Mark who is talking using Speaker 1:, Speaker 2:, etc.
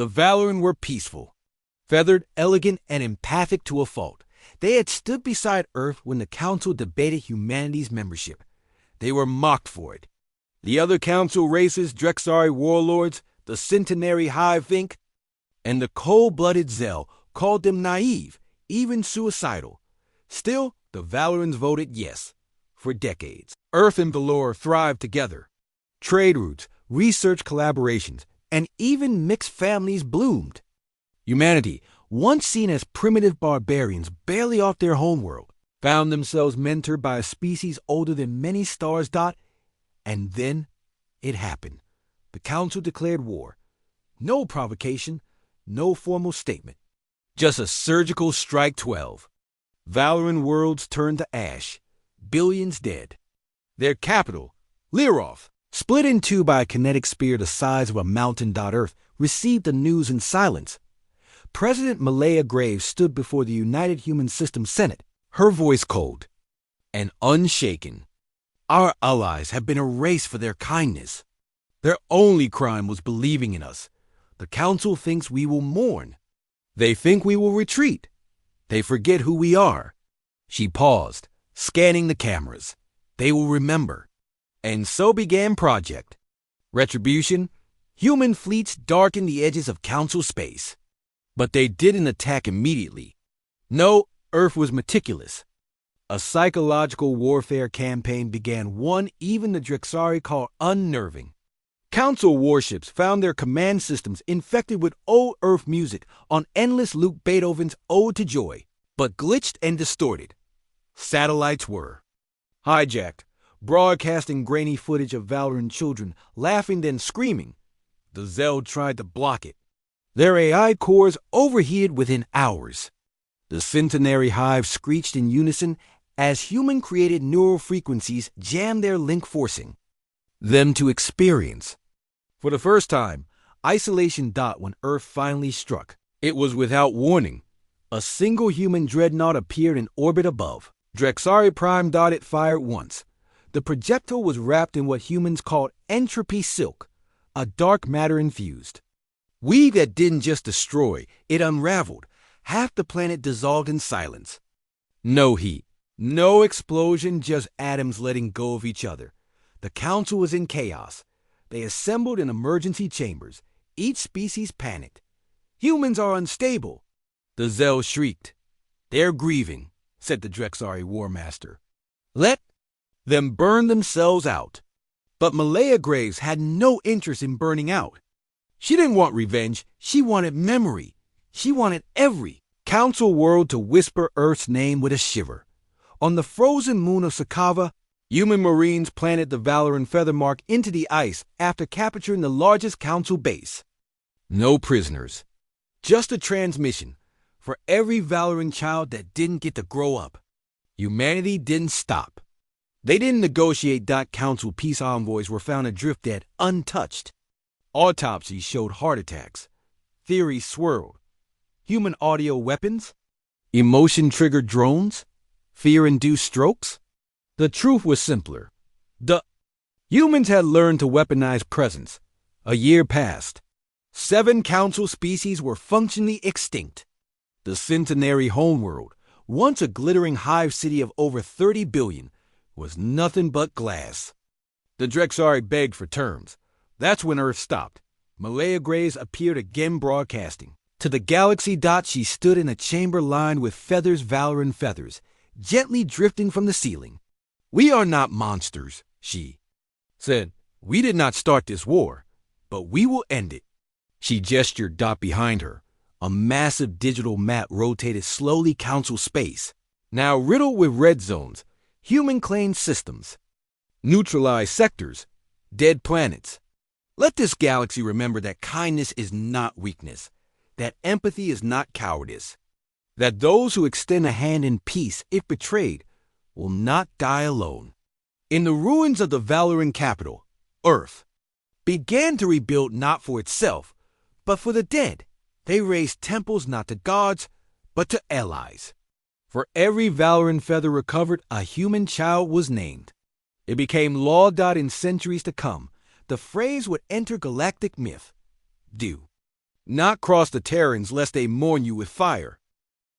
Speaker 1: The Valoran were peaceful, feathered, elegant, and empathic to a fault. They had stood beside Earth when the Council debated humanity's membership. They were mocked for it. The other Council races, Drexari warlords, the Centenary Hive Inc., and the cold-blooded Zell called them naive, even suicidal. Still, the Valorans voted yes. For decades, Earth and Valoran thrived together. Trade routes, research collaborations, and even mixed families bloomed. Humanity, once seen as primitive barbarians barely off their homeworld, found themselves mentored by a species older than many stars. And then it happened. The Council declared war. No provocation, no formal statement. Just a surgical strike 12. Valoran worlds turned to ash. Billions dead. Their capital, Liroth, split in two by a kinetic spear the size of a mountain. Earth received the news in silence. President Malaya Graves stood before the United Human System Senate, her voice cold and unshaken. Our allies have been erased for their kindness. Their only crime was believing in us. The Council thinks we will mourn. They think we will retreat. They forget who we are. She paused, scanning the cameras. They will remember. And so began Project Retribution. Human fleets darkened the edges of Council space. But they didn't attack immediately. No, Earth was meticulous. A psychological warfare campaign began, one even the Drexari called unnerving. Council warships found their command systems infected with old Earth music on endless loop Beethoven's Ode to Joy, but glitched and distorted. Satellites were hijacked, broadcasting grainy footage of Valoran children laughing then screaming. The Zell tried to block it. Their AI cores overheated within hours. The Centenary Hive screeched in unison as human-created neural frequencies jammed their link, forcing them to experience. For the first time, isolation. When Earth finally struck, it was without warning. A single human dreadnought appeared in orbit above. Drexari Prime. It fired once. The projectile was wrapped in what humans called entropy silk, a dark matter infused weave that didn't just destroy, it unraveled. Half the planet dissolved in silence. No heat, no explosion, just atoms letting go of each other. The Council was in chaos. They assembled in emergency chambers. Each species panicked. Humans are unstable. The Zell shrieked. They're grieving, said the Drexari War Master. Let them burn themselves out. But Malaya Graves had no interest in burning out. She didn't want revenge. She wanted memory. She wanted every Council world to whisper Earth's name with a shiver. On the frozen moon of Sakava, human Marines planted the Valoran Feathermark into the ice after capturing the largest Council base. No prisoners. Just a transmission for every Valoran child that didn't get to grow up. Humanity didn't stop. They didn't negotiate. Council peace envoys were found adrift dead, untouched. Autopsies showed heart attacks. Theories swirled. Human audio weapons? Emotion-triggered drones? Fear-induced strokes? The truth was simpler. The humans had learned to weaponize presence. A year passed. 7 Council species were functionally extinct. The Centenary homeworld, once a glittering hive city of over 30 billion, was nothing but glass. The Drexari begged for terms. That's when Earth stopped. Malaya Graves appeared again, broadcasting. To the galaxy. She stood in a chamber lined with Valoran feathers, gently drifting from the ceiling. We are not monsters, she said. We did not start this war, but we will end it. She gestured. Behind her, a massive digital map rotated slowly. Council space, now riddled with red zones, human-claimed systems, neutralized sectors, dead planets. Let this galaxy remember that kindness is not weakness, that empathy is not cowardice, that those who extend a hand in peace, if betrayed, will not die alone. In the ruins of the Valoran capital, Earth began to rebuild, not for itself, but for the dead. They raised temples not to gods, but to allies. For every Valoran feather recovered, a human child was named. It became law. In centuries to come, the phrase would enter galactic myth. Do Not cross the Terrans lest they mourn you with fire.